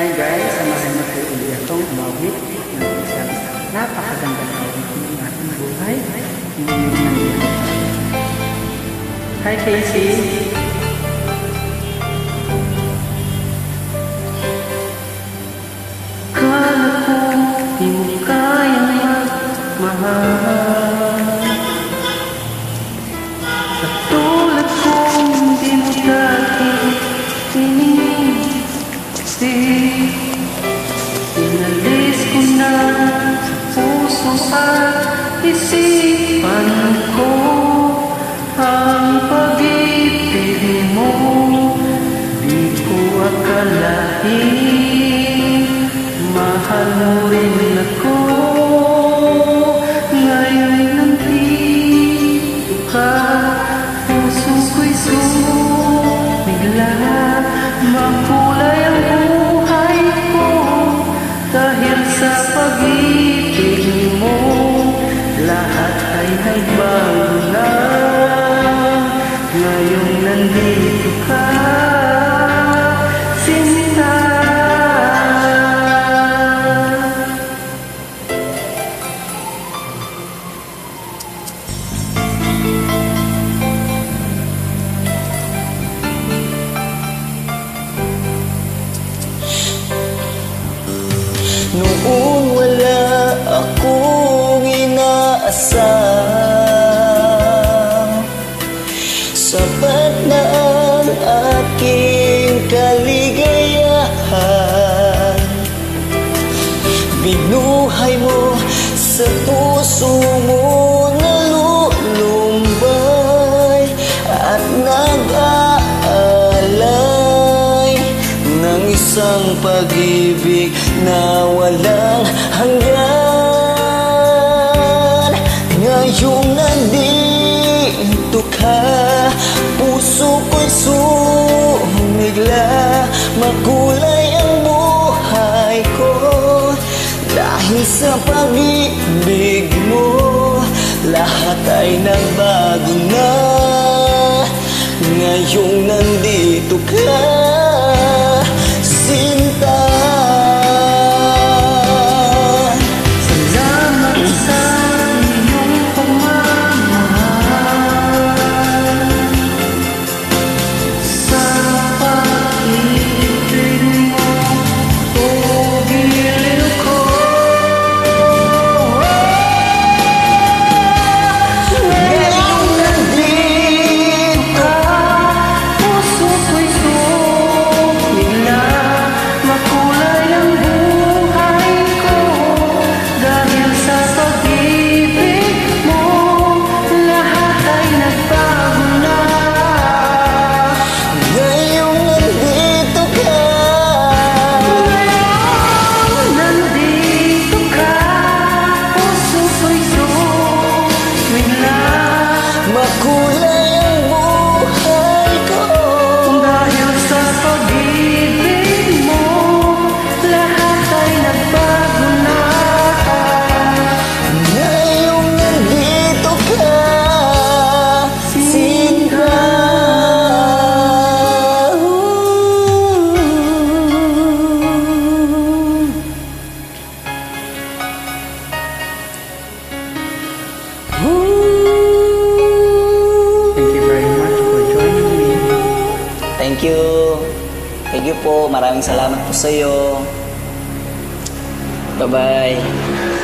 Ngayon guys, samahan niyo po ulit itong umawit ng isang napakagandang awit ng ating buhay. Hi Casey! Kala ko di mo kayang magmahal, sa tulad kong di mo dati inalis ko na sa puso at isipan ko ang pag-ibig mo. Di ko akalain mahal mo rin ako. Ngayon nandito ka, puso ko'y sumigla. Makulay ang buhay ko dahil sa pag-ibig mo. Lahat ay nagbago na. Ngayong nandito ka, sinta. Noong wala akong inaasam, sapat na ang aking kaligayahan. Binuhay mo sa puso mo nalulumbay at nag-aalay ng isang pag-ibig na walang hanggan. Ngayong nandito ka, puso ko'y sumigla. Makulay ang buhay ko dahil sa pag-ibig mo. Lahat ay nagbago na. Ngayong nandito ka, sinta. Thank you. Thank you po. Maraming salamat po sa iyo. Bye-bye.